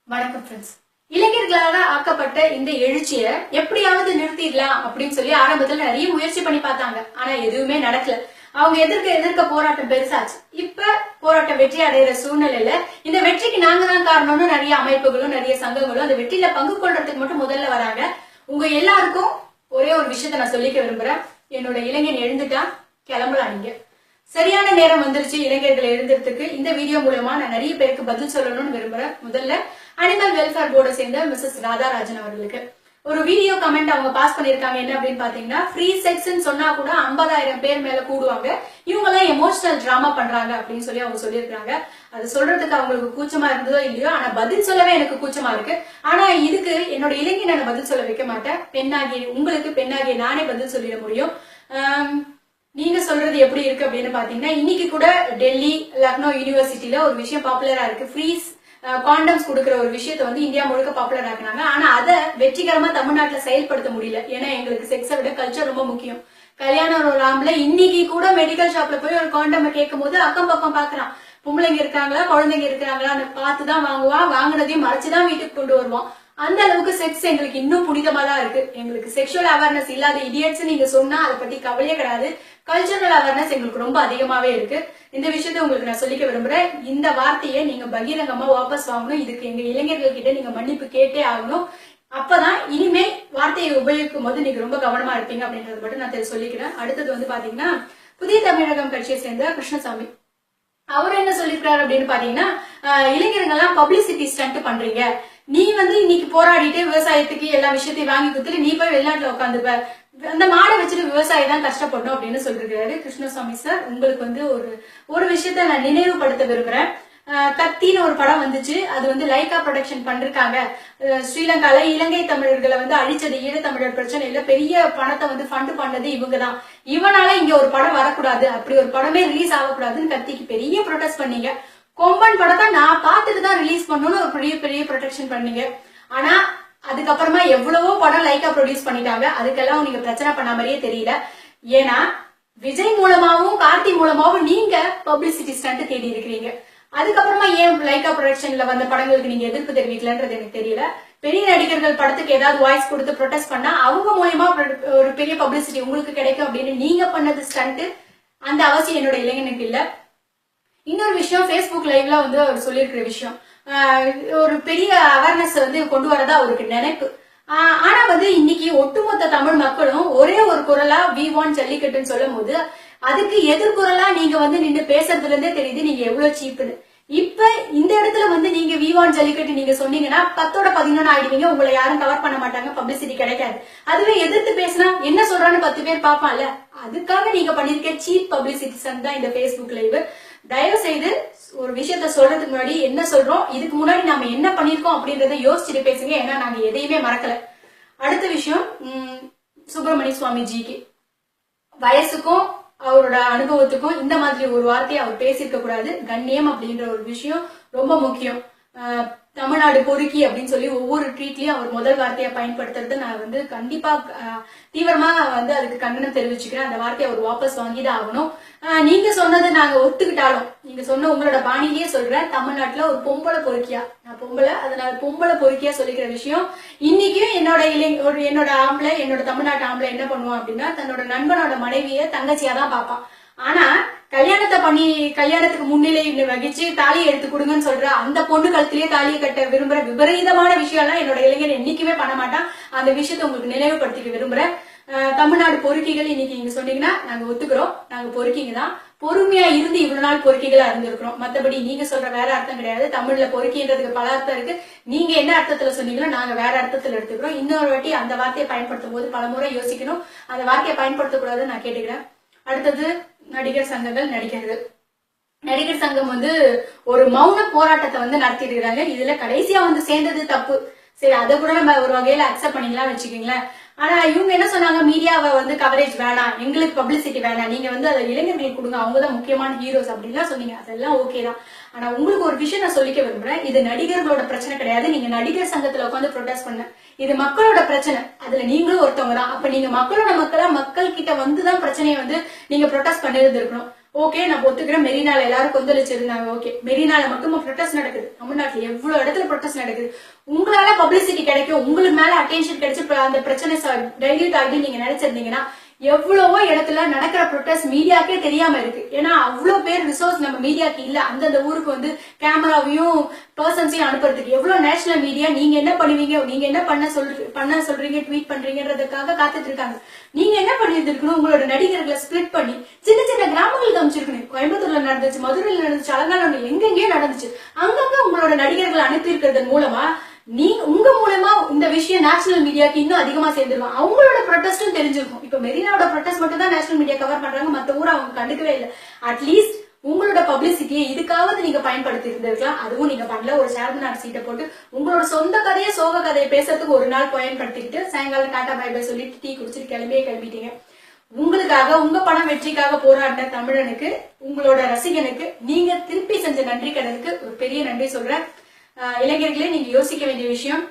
வணக்கம் ஃப்ரெண்ட்ஸ். இளைஞர்களாக ஆக்கப்பட்ட இந்த எழுச்சியை எப்படியாவது நிறுத்திடலாம் அப்படின்னு சொல்லி ஆரம்பத்துல நிறைய முயற்சி பண்ணி பார்த்தாங்க. ஆனா எதுவுமே நடக்கல. அவங்க எதிர்க்க போராட்டம் பெருசாச்சு. இப்ப போராட்டம் வெற்றி அடைகிற சூழ்நிலையில இந்த வெற்றிக்கு நாங்க தான் காரணம்னு நிறைய அமைப்புகளும் நிறைய சங்கங்களும் அந்த வெற்றியில பங்கு கொள்றதுக்கு மட்டும் முதல்ல வராங்க. உங்க எல்லாருக்கும் ஒரே ஒரு விஷயத்த நான் சொல்லிக்க விரும்புறேன். என்னோட இளைஞன் எழுந்துட்டா கிளம்பலாம். நீங்க சரியான நேரம் வந்துருச்சு இளைஞர்கள் எழுதுறதுக்கு. இந்த வீடியோ மூலமா நான் நிறைய பேருக்கு பதில் சொல்லணும்னு விரும்புறேன். முதல்ல அனிமல் வெல்ஃபேர் போர்டை சேர்ந்த மிஸ்ஸஸ் ராதாராஜன் அவர்களுக்கு ஒரு வீடியோ கமெண்ட் அவங்க பாஸ் பண்ணிருக்காங்க. என்ன அப்படின்னு பாத்தீங்கன்னா, ஃப்ரீ செக்ஸ்ன்னு சொன்னா கூட 50,000 பேர் மேல கூடுவாங்க, இவங்க எல்லாம் எமோஷனல் டிராமா பண்றாங்க அப்படின்னு சொல்லி அவங்க சொல்லியிருக்காங்க. அது சொல்றதுக்கு அவங்களுக்கு கூச்சமா இருந்ததோ இல்லையோ, ஆனா பதில் சொல்லவே எனக்கு கூச்சமா இருக்கு. ஆனா இதுக்கு என்னோட இளைஞனை பதில் சொல்ல வைக்க மாட்டேன். உங்களுக்கு பெண்ணாகிய நானே பதில் சொல்லிட முடியும். நீங்க சொல்றது எப்படி இருக்கு அப்படின்னு பாத்தீங்கன்னா, இன்னைக்கு கூட டெல்லி லக்னோ யூனிவர்சிட்டியில ஒரு விஷயம் பாப்புலரா இருக்கு. ஃப்ரீ காண்டம்ஸ் கொடுக்குற ஒரு விஷயத்த இந்தியா முழுக்க பாப்புலர் ஆக்குனாங்க. ஆனா அதை வெற்றிகரமா தமிழ்நாட்டுல செயல்படுத்த முடியல. ஏன்னா எங்களுக்கு செக்ஸை விட கல்ச்சர் ரொம்ப முக்கியம். கல்யாணம் ஒரு ஆம்பளை இன்னைக்கு கூட மெடிக்கல் ஷாப்ல போய் ஒரு காண்டம் கேட்கும் போது அக்கம் பக்கம் பாக்குறான், பொம்பளைங்க இருக்காங்களா குழந்தைங்க இருக்கிறாங்களான்னு பார்த்துதான் வாங்குவான். வாங்கினதையும் மறைச்சுதான் வீட்டுக்கு கொண்டு வருவான். அந்த அளவுக்கு செக்ஸ் எங்களுக்கு இன்னும் புனிதமா தான் இருக்கு. எங்களுக்கு செக்ஷுவல் அவேர்னஸ் இல்லாத இடியட்ஸ் நீங்க சொன்னா அதை பத்தி கவலையே கிடையாது. கல்ச்சரல் அவேர்னஸ் எங்களுக்கு ரொம்ப அதிகமாவே இருக்கு. இந்த விஷயத்த உங்களுக்கு நான் சொல்லிக்க விரும்புறேன். இந்த வார்த்தையை நீங்க பகிரங்கமா வாபஸ் வாங்கணும். இதுக்கு எங்க இளைஞர்கள் கிட்ட நீங்க மன்னிப்பு கேட்டே ஆகணும். அப்பதான் இனிமே வார்த்தையை உபயோகிக்கும் போது நீங்க ரொம்ப கவனமா இருப்பீங்க அப்படின்றது மட்டும் நான் சொல்லிக்கிறேன். அடுத்தது பாத்தீங்கன்னா, புதிய தமிழகம் கட்சியை சேர்ந்த கிருஷ்ணசாமி அவர் என்ன சொல்லிருக்காரு அப்படின்னு பாத்தீங்கன்னா, இளைஞர்கள்லாம் பப்ளிசிட்டி ஸ்டண்ட் பண்றீங்க. நீ இன்னைக்கு போராடிட்டு விவசாயத்துக்கு எல்லா விஷயத்தையும் வாங்கி கொடுத்துட்டு நீ போய் வெளிநாட்டுல உட்காந்துப்ப, அந்த மாடை வச்சுட்டு விவசாயி தான் கஷ்டப்படணும் அப்படின்னு சொல்லிருக்காரு கிருஷ்ணசாமி சார். உங்களுக்கு ஒரு விஷயத்த நான் நினைவுபடுத்த விரும்புறேன். கத்தின்னு ஒரு படம் வந்துச்சு. அது லைகா ப்ரொடக்ஷன் பண்ணிருக்காங்க. ஸ்ரீலங்கால இலங்கை தமிழர்களை அழிச்சது ஈழத்தமிழர் பிரச்சனையில பெரிய பணத்தை ஃபண்ட் பண்ணது இவங்கதான். இவனால இங்க ஒரு படம் வரக்கூடாது, அப்படி ஒரு படமே ரிலீஸ் ஆகக்கூடாதுன்னு கத்திக்கு பெரிய ப்ரொடெஸ்ட் பண்ணீங்க. கொம்பன் படத்தை நான் பார்த்துட்டு தான் ரிலீஸ் பண்ணணும்னு ஒரு பெரிய பெரிய ப்ரொடெக்ஷன் பண்ணீங்க. ஆனா அதுக்கப்புறமா எவ்வளவோ படம் லைக்கா ப்ரொடியூஸ் பண்ணிட்டாங்க. அதுக்கெல்லாம் நீங்க பிரச்சனை பண்ண மாதிரியே தெரியல. ஏன்னா விஜய் மூலமாவும் கார்த்தி மூலமாவும் நீங்க பப்ளிசிட்டி ஸ்டண்ட் தேடி இருக்கிறீங்க. அதுக்கப்புறமா ஏன் லைக்கா ப்ரொடக்ஷன்ல வந்த படங்களுக்கு நீங்க எதிர்ப்பு தெரிவிக்கலன்றது எனக்கு தெரியல. பெரிய நடிகர்கள் படத்துக்கு ஏதாவது வாய்ஸ் கொடுத்து ப்ரொடெஸ்ட் பண்ணா அவங்க மூலமா ஒரு பெரிய பப்ளிசிட்டி உங்களுக்கு கிடைக்கும் அப்படின்னு நீங்க பண்ணது ஸ்டண்ட். அந்த அவசியம் என்னோட இளைஞனுக்கு இல்ல. இன்னொரு விஷயம், பேஸ்புக் லைவ்ல அவர் சொல்லியிருக்கிற விஷயம், ஒரு பெரிய அவேர்னஸ் கொண்டு வரதா அவருக்கு நினைப்பு. ஆனா இன்னைக்கு ஒட்டுமொத்த தமிழ் மக்களும் ஒரே ஒரு குரலா வி வாண்ட் ஜல்லிக்கட்டுன்னு சொல்லும் போது அதுக்கு எதிர்குரலா நீங்க நின்று பேசுறதுல இருந்தே தெரியுது நீங்க எவ்வளவு சீப்புன்னு. இப்ப இந்த இடத்துல நீங்க வி வாண்ட் ஜல்லிக்கட்டு நீங்க சொன்னீங்கன்னா 10ஓட 11 ஆயிடுவீங்க. உங்களை யாரும் கவர் பண்ண மாட்டாங்க, பப்ளிசிட்டி கிடைக்காது. அதுவே எதிர்த்து பேசினா என்ன சொல்றான்னு 10 பேர் பாப்பான்ல. அதுக்காக நீங்க பண்ணிருக்க சீப் பப்ளிசிட்டி தான் இந்த பேஸ்புக் லைவ். தயவு செய்து ஒரு விஷயத்த சொல்றதுக்கு முன்னாடி என்ன சொல்றோம், இதுக்கு முன்னாடி நாம என்ன பண்ணிருக்கோம் அப்படின்றத யோசிச்சுட்டு பேசுங்க. ஏன்னா நாங்க எதையுமே மறக்கல. அடுத்த விஷயம், சுப்பிரமணிய சுவாமிஜிக்கு வயசுக்கும் அவரோட அனுபவத்துக்கும் இந்த மாதிரி ஒரு வார்த்தையை அவர் பேசியிருக்க கூடாது. கண்ணியம் அப்படின்ற ஒரு விஷயம் ரொம்ப முக்கியம். தமிழ்நாடு பொறுக்கி அப்படின்னு சொல்லி ஒவ்வொரு ட்வீட்லயும் அவர் முதல் வார்த்தையை பயன்படுத்துறது நான் கண்டிப்பா தீவிரமா அதுக்கு கண்டனம் தெரிவிச்சுக்கிறேன். அந்த வார்த்தையை அவர் வாபஸ் வாங்கிதான் ஆகணும். நீங்க சொன்னது நாங்க ஒத்துக்கிட்டாலும், நீங்க சொன்ன உங்களோட பாணிலேயே சொல்றேன், தமிழ்நாட்டுல ஒரு பொம்பளை பொறுக்கியா, நான் பொம்பளை, அதனால பொம்பளை பொறுக்கியா சொல்லிக்கிற விஷயம் இன்னைக்கும் என்னோட ஆம்பளை, என்னோட தமிழ்நாட்டு ஆம்பளை என்ன பண்ணுவான் அப்படின்னா, தன்னோட நண்பனோட மனைவிய தங்கச்சியா தான் பார்ப்பான். ஆனா கல்யாணத்துக்கு முன்னிலை வகிச்சு தாலியை எடுத்து கொடுங்கன்னு சொல்ற அந்த பொண்ணு கழுத்திலேயே தாலியை கட்ட விரும்புற விபரீதமான விஷயம் எல்லாம் என்னோட இளைஞர் என்னைக்குமே பண்ண மாட்டான். அந்த விஷயத்த உங்களுக்கு நினைவுபடுத்திக்க விரும்புறேன். தமிழ்நாடு பொறுக்கிகள் இன்னைக்கு நீங்க சொன்னீங்கன்னா நாங்க ஒத்துக்கிறோம். நாங்க பொறுக்கிங்க தான். பொறுமையா இருந்து இவ்வளவு நாள் பொறுக்கிகளா இருந்திருக்கிறோம். மத்தபடி நீங்க சொல்ற வேற அர்த்தம் கிடையாது. தமிழ்ல பொறுக்கின்றதுக்கு பல அர்த்தம் இருக்கு. நீங்க என்ன அர்த்தத்துல சொன்னீங்களோ நாங்க வேற அர்த்தத்துல எடுத்துக்கிறோம். இன்னொரு வாட்டி அந்த வார்த்தையை பயன்படுத்தும் போது பல முறை யோசிக்கணும். அந்த வார்த்தையை பயன்படுத்தக்கூடாதுன்னு நான் கேட்டுக்கிறேன். அடுத்தது நடிகர் சங்கங்கள், நடிகர் சங்கம் ஒரு மௌன போராட்டத்தை நடத்திட்டு இருக்காங்க. இதுல கடைசியா சேர்ந்தது தப்பு. சரி, அதை கூட நம்ம ஒரு வகையில அக்செப்ட் பண்ணிக்கலாம் வச்சுக்கீங்களேன். ஆனா இவங்க என்ன சொன்னாங்க, மீடியாவை கவரேஜ் வேணாம், எங்களுக்கு பப்ளிசிட்டி வேணாம், நீங்க அதை இளைஞர்களுக்கு கொடுங்க, அவங்கதான் முக்கியமான ஹீரோஸ் அப்படின்லாம் சொன்னீங்க. அதெல்லாம் ஓகே தான். ஆனா உங்களுக்கு ஒரு விஷயம் நான் சொல்லிக்க விரும்புறேன். இது நடிகர்களோட பிரச்சனை கிடையாது. நீங்க நடிகர் சங்கத்துல உட்காந்து ப்ரொடெஸ்ட் பண்ண, இது மக்களோட பிரச்சனை. அதுல நீங்களும் ஒருத்தவங்க தான். அப்ப நீங்க மக்களோட மக்கள் கிட்ட வந்துதான் பிரச்சனையை நீங்க ப்ரொடெஸ்ட் பண்ணிருந்திருக்கணும். ஓகே நான் ஒத்துக்கிறேன், மெரினால எல்லாரும் கொந்தளிச்சிருந்தாங்க. ஓகே, மெரினால மட்டும் ப்ரொட்டஸ்ட் நடக்குது. தமிழ்நாட்டுல எவ்வளவு இடத்துல ப்ரொட்டஸ்ட் நடக்குது. உங்களால பப்ளிசிட்டி கிடைக்கும், உங்களுக்கு மேல அட்டென்ஷன் கிடைச்சு அந்த பிரச்சனை டைல்யூட் ஆகி நீங்க நினைச்சிருந்தீங்கன்னா எவ்வளவோ இடத்துல நடக்கிற ப்ரொட்டஸ்ட் மீடியாக்கே தெரியாம இருக்கு. ஏன்னா அவ்வளவு பேர் ரிசோர்ஸ் நம்ம மீடியாக்கு இல்ல. அந்தந்த ஊருக்கு வந்து கேமராவையும் பர்சன்ஸையும் அனுப்புறதுக்கு எவ்வளவு நேஷனல் மீடியா நீங்க என்ன பண்ணுவீங்க, நீங்க என்ன பண்ண சொல்றீங்க, ட்வீட் பண்றீங்கன்றதுக்காக காத்துட்டு இருக்காங்க. நீங்க என்ன பண்ணிருக்கணும், உங்களோட நடிகர்களை ஸ்பிளிட் பண்ணி சின்ன சின்ன கிராமங்களுக்கு அமைச்சிருக்கணும். கோயம்புத்தூர்ல நடந்துச்சு, மதுரையில நடந்துச்சு, அலங்காநல்லூர்ல எங்கெங்கயோ நடந்துச்சு. அங்கங்க உங்களோட நடிகர்களை அனுப்பி இருக்கிறதன் மூலமா உங்க மூலமா இந்த விஷயம் நேஷனல் மீடியாக்கு இன்னும் அதிகமா சேர்ந்துருவாங்க. அவங்களோட ப்ரொட்டஸ்டும் தெரிஞ்சிருக்கும். இப்ப மெரினாவோட ப்ரொட்டஸ்ட் மட்டும் தான் நேஷனல் மீடியா கவர் பண்றாங்க, மத்த ஊரை அவங்க கண்டுக்கவே இல்லை. அட்லீஸ்ட் உங்களோட பப்ளிசிட்டியை இதுக்காவது நீங்க பயன்படுத்தி இருந்திருக்கலாம். அதுவும் நீங்க பண்ணல. ஒரு சேர்மனார் சீட்டை போட்டு உங்களோட சொந்த கதையை சோக கதையை பேசுறதுக்கு ஒரு நாள் பயன்படுத்திக்கிட்டு சாயங்காலம் டாடா பை பை சொல்லிட்டு டீ குடிச்சிட்டு கிளம்பிட்டீங்க. உங்களுக்காக, உங்க பணம் வெற்றிக்காக போராடின தமிழனுக்கு, உங்களோட ரசிகனுக்கு நீங்க திருப்பி செஞ்ச நன்றி கடனுக்கு ஒரு பெரிய நன்றி சொல்றேன். இளைஞர்களே, நீங்க யோசிக்க வேண்டிய விஷயம்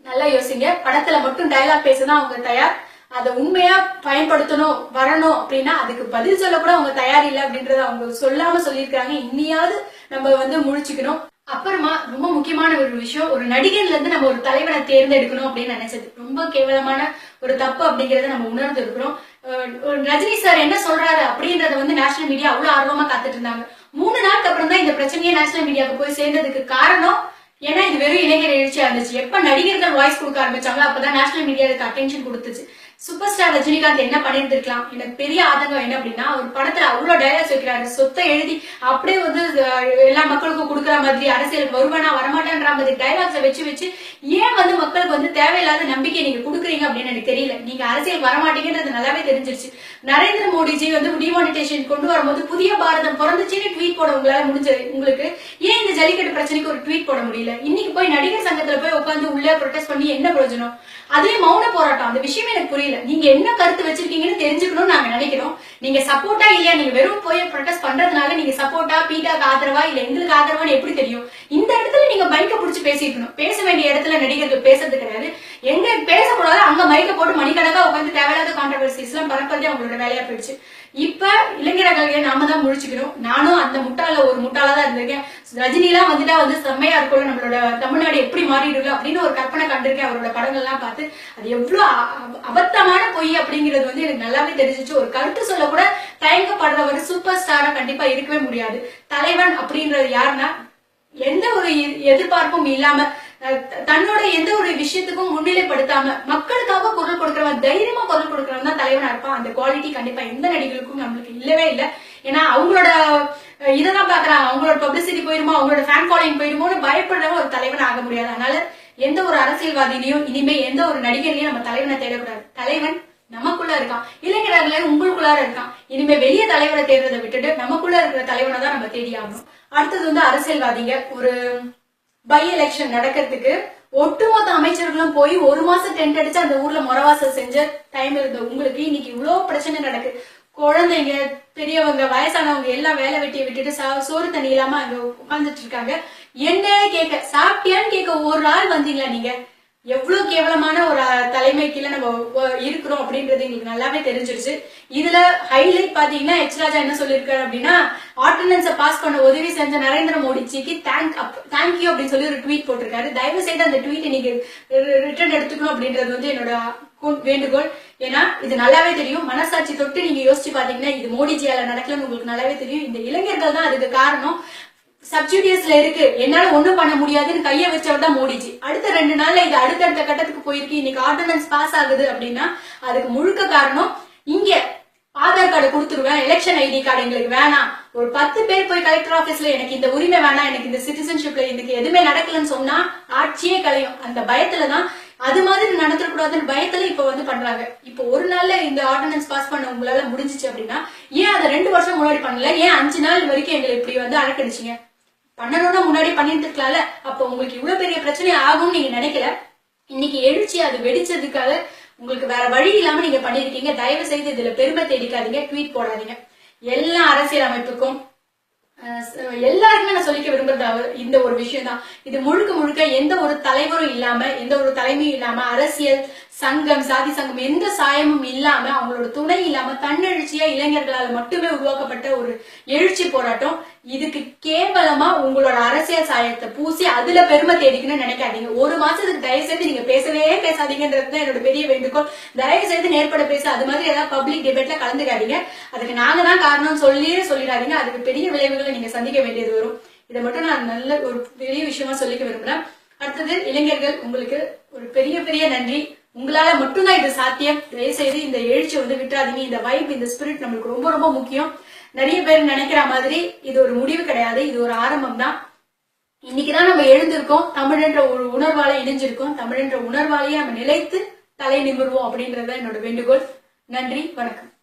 நல்லா யோசிங்க. படத்துல மட்டும் டயலாக் பேசதான் அவங்க தயார். அதை உண்மையா பயன்படுத்தணும் வரணும் அப்படின்னா அதுக்கு பதில் சொல்ல கூட அவங்க தயார் இல்லை அப்படின்றத அவங்க சொல்லாம சொல்லியிருக்காங்க. இன்னியாவது நம்ம வந்து முழிச்சுக்கணும். அப்புறமா ரொம்ப முக்கியமான ஒரு விஷயம், ஒரு நடிகர்ல இருந்து நம்ம ஒரு தலைவனை தேர்ந்தெடுக்கணும் அப்படின்னு நினைச்சது ரொம்ப கேவலமான ஒரு தப்பு அப்படிங்கறத நம்ம உணர்ந்து இருக்கிறோம். ரஜினி சார் என்ன சொல்றாரு அப்படின்றத வந்து நேஷனல் மீடியா அவ்வளவு ஆர்வமா காத்துட்டு இருந்தாங்க. 3 நாளுக்கு அப்புறம் தான் இந்த பிரச்சனையே நேஷனல் மீடியாவுக்கு போய் சேர்ந்ததுக்கு காரணம் ஏன்னா இது வெறும் இளைஞர் எழுச்சியா இருந்துச்சு. எப்ப நடிகர்கள் வாய்ஸ் கொடுக்க ஆரம்பிச்சாங்களோ அப்பதான் நேஷனல் மீடியாவுக்கு அட்டென்ஷன் கொடுத்துச்சு. சூப்பர் ஸ்டார் ரஜினிகாந்த் என்ன பண்ணிருந்திருக்கலாம். எனக்கு பெரிய ஆதங்கம் என்ன அப்படின்னா, ஒரு படத்துல அவ்வளவு டைலாக்ஸ் வைக்கிறாரு, சொத்தை எழுதி அப்படியே வந்து எல்லா மக்களுக்கும் கொடுக்குற மாதிரி, அரசியலுக்கு வருவானா வரமாட்டான்ற மாதிரி டைலாக்ஸை வச்சு ஏன் வந்து மக்களுக்கு வந்து தேவையில்லாத நம்பிக்கை நீங்க கொடுக்குறீங்க அப்படின்னு எனக்கு தெரியல. நீங்க அரசியல் வரமாட்டீங்கன்றது நல்லாவே தெரிஞ்சிருச்சு. நரேந்திர மோடிஜி வந்து டிமானிட்டேஷன் கொண்டு வரும்போது புதிய பாரதம் பிறந்துச்சுன்னு ட்வீட் போட உங்களால முடிஞ்சது. உங்களுக்கு ஏன் இந்த ஜல்லிக்கட்டு பிரச்சனைக்கு ஒரு ட்வீட் போட முடியல? இன்னைக்கு போய் நடிகர் சங்கத்துல போய் உட்காந்து உள்ள ப்ரொடெஸ்ட் பண்ணி என்ன பிரயோஜனம்? அதே மௌன போராட்டம், அந்த விஷயம் எனக்கு புரியல. நீங்க என்ன கருத்து வச்சிருக்கீங்கன்னு தெரிஞ்சுக்கணும்னு நாங்க நினைக்கிறோம். நீங்க சப்போர்ட்டா இல்லையா, நீங்க வெறும் போய் ப்ரொடெஸ்ட் பண்றதுனால நீங்க சப்போர்ட்டா பீட்டாக்கு ஆதரவா இல்ல எங்களுக்கு ஆதரவான்னு எப்படி தெரியும்? இந்த இடத்துல நீங்க மைக்க புடிச்சு பேசிக்கணும். பேச வேண்டிய இடத்துல நடிகர்கள் பேசுறது கிடையாது. எங்க பேசக்கூடாது அங்க மைக்க போட்டு மணிக்கணக்கா உட்காந்து தேவையில்லாத கான்ட்ரவர்சிஸ் எல்லாம் பரப்புறதே அவங்களோட வேலையா போயிடுச்சு. இப்ப இளைஞர்களுக்கு நாம தான் முழிச்சுக்கணும். நானும் அந்த ஒரு முட்டாளா தான் இருந்திருக்கேன். ரஜினி எல்லாம் வந்துட்டா வந்து செம்மையா இருக்கும், நம்மளோட தமிழ்நாடு எப்படி மாறிடுங்க அப்படின்னு ஒரு கற்பனை கண்டிருக்கேன் அவரோட படங்கள் எல்லாம் பார்த்து. அது எவ்வளவு அபத்தமான பொய் அப்படிங்கிறது வந்து எனக்கு நல்லாவே தெரிஞ்சிச்சு. ஒரு கருத்து சொல்ல கூட தயங்கப்படுற ஒரு சூப்பர் ஸ்டாரா கண்டிப்பா இருக்கவே முடியாது. தலைவன் அப்படின்றது யாருன்னா, எந்த ஒரு எதிர்பார்ப்பும் இல்லாம தன்னோட எந்த ஒரு விஷயத்துக்கும் முன்னிலைப்படுத்தாம மக்களுக்காக குரல் கொடுக்கிறவன், தைரியமா குரல் கொடுக்கிறவன் தான் தலைவனா இருப்பான். அந்த குவாலிட்டி கண்டிப்பா எந்த நடிகர்களுக்கும் நம்மளுக்கு இல்லவே இல்லை. ஏன்னா அவங்களோட இதெல்லாம் பாக்குறாங்க, அவங்களோட பப்ளிசிட்டி போயிருமோ, அவங்களோட ஃபேன் ஃபாலோயிங் போயிருமோன்னு பயப்படுறவன் ஒரு தலைவன் ஆக முடியாது. அதனால எந்த ஒரு அரசியல்வாதியிலையும் இனிமே எந்த ஒரு நடிகரையும் நம்ம தலைவனை தேடக்கூடாது. தலைவன் நமக்குள்ள இருக்கான், இளைஞர்களே உங்களுக்குள்ளார இருக்கான். இனிமே வெளியே தலைவரை தேடுறதை விட்டுட்டு நமக்குள்ள இருக்கிற தலைவனை தான் நம்ம தேடி ஆகணும். அடுத்தது வந்து அரசியல்வாதிங்க. ஒரு பை எலெக்ஷன் நடக்கிறதுக்கு ஒட்டுமொத்த அமைச்சர்களும் போய் 1 மாசம் டென்ட் அடிச்சு அந்த ஊர்ல முறவாசல் செஞ்ச டைம் இருந்த உங்களுக்கு இன்னைக்கு இவ்வளவு பிரச்சனை நடக்கு. குழந்தைங்க, பெரியவங்க, வயசானவங்க எல்லாம் வேலை வெட்டியை விட்டுட்டு சோறு தண்ணி இல்லாம அங்க உட்கார்ந்துட்டு இருக்காங்க. என்ன கேட்க, சாப்பிட்டியான்னு கேட்க ஒரு ஆள் வந்தீங்களா? நீங்க எவ்வளவு கேவலமான ஒரு தலைமை கீழே நம்ம இருக்கிறோம் அப்படின்றது எங்களுக்கு நல்லாவே தெரிஞ்சிருச்சு. இதுல ஹைலைட் பாத்தீங்கன்னா எச் ராஜா என்ன சொல்லியிருக்காரு அப்படின்னா, ஆர்டினன்ஸை பாஸ் பண்ண உதவி செஞ்ச நரேந்திர மோடிஜிக்கு தேங்க்யூ அப்படின்னு சொல்லி ஒரு ட்வீட் போட்டிருக்காரு. தயவு செய்து அந்த ட்வீட் நீங்க ரிட்டர்ன் எடுத்துக்கணும் அப்படின்றது வந்து என்னோட வேண்டுகோள். ஏன்னா இது நல்லாவே தெரியும், மனசாட்சி தொட்டு நீங்க யோசிச்சு பாத்தீங்கன்னா இது மோடிஜியால நடக்கலன்னு உங்களுக்கு நல்லாவே தெரியும். இந்த இளைஞர்கள் தான் அதுக்கு காரணம். சப்ஜூடியஸ்ல இருக்கு, என்னால ஒண்ணும் பண்ண முடியாதுன்னு கைய வச்சவர் தான் மோடிஜி. அடுத்த 2 நாள்ல இது அடுத்தடுத்த கட்டத்துக்கு போயிருக்கு. இன்னைக்கு ஆர்டினன்ஸ் பாஸ் ஆகுது அப்படின்னா அதுக்கு முழுக்க காரணம் இங்க ஆதார் கார்டு கொடுத்துருவேன், எலெக்ஷன் ஐடி கார்டு எங்களுக்கு வேணாம், ஒரு 10 பேர் போய் கலெக்டர் ஆபீஸ்ல எனக்கு இந்த உரிமை வேணாம், எனக்கு இந்த சிட்டிசன்ஷிப்ல எனக்கு எதுவுமே நடக்கலன்னு சொன்னா ஆட்சியே கலையும். அந்த பயத்துலதான் அது மாதிரி நடத்தக்கூடாதுன்னு பயத்துல இப்ப வந்து பண்றாங்க. இப்ப ஒரு நாள்ல இந்த ஆர்டினன்ஸ் பாஸ் பண்ண உங்களால முடிஞ்சிச்சு அப்படின்னா ஏன் அதை 2 வருஷம் முன்னாடி பண்ணல? ஏன் 5 நாள் வரைக்கும் எங்களை இப்படி வந்து அடக்கடிச்சிங்க? பண்ணணும்னா முன்னாடி பண்ணிட்டு இருக்கலாம்ல. அப்ப உங்களுக்கு இவ்வளவு பெரிய பிரச்சனை ஆகும்னு நீங்க நினைக்கல. இன்னைக்கு எழுச்சி அது வெடிச்சதுக்காக உங்களுக்கு வேற வழி இல்லாம நீங்க பண்ணிருக்கீங்க. தயவு செய்து இதுல பெருமை தேடிக்காதீங்க, ட்வீட் போடாதீங்க. எல்லா அரசியல் அமைப்புக்கும் எல்லாருக்குமே நான் சொல்லிக்க விரும்புறது இந்த ஒரு விஷயம் தான். இது முழுக்க முழுக்க எந்த ஒரு தலைவரும் இல்லாம, எந்த ஒரு தலைமையும் இல்லாம அரசியல் சங்கம், சாதி சங்கம் எந்த சாயமும் இல்லாம, அவங்களோட துணை இல்லாம தன்னெழுச்சியா இளைஞர்களால் மட்டுமே உருவாக்கப்பட்ட ஒரு எழுச்சி போராட்டம். இதுக்கு கேவலமா உங்களோட அரசியல் சாயத்தை பூசி அதுல பெருமை தேடிக்கணும்னு நினைக்காதீங்க. ஒரு மாசத்துக்கு தயவு செய்து நீங்க பேசவே பேசாதீங்கன்றது என்னோட பெரிய வேண்டுகோள். தயவு செய்து நேர்பட பேச, அது மாதிரி ஏதாவது பப்ளிக் டிபேட்ல கலந்துக்காதீங்க. அதுக்கு நாங்க தான் காரணம் சொல்லிடாதீங்க. அதுக்கு பெரிய விளைவுகளை நீங்க சந்திக்க வேண்டியது வரும். இதை மட்டும் நான் நல்ல ஒரு பெரிய விஷயமா சொல்லிக்க விரும்புறேன். அடுத்தது, இளைஞர்கள், உங்களுக்கு ஒரு பெரிய பெரிய நன்றி. உங்களால மட்டும்தான் இது சாத்தியம். தயவுசெய்து இந்த எழுச்சி விட்டுறாதீங்க. இந்த வைப், இந்த ஸ்பிரிட் நம்மளுக்கு ரொம்ப ரொம்ப முக்கியம். நிறைய பேர் நினைக்கிற மாதிரி இது ஒரு முடிவு கிடையாது, இது ஒரு ஆரம்பம் தான். இன்னைக்குதான் நம்ம எழுந்திருக்கோம், தமிழ்ன்ற ஒரு உணர்வால இணைஞ்சிருக்கோம். தமிழ்ன்ற உணர்வாலேயே நம்ம நிலைத்து தலை நிமிர்வோம் அப்படின்றத என்னோட வேண்டுகோள். நன்றி, வணக்கம்.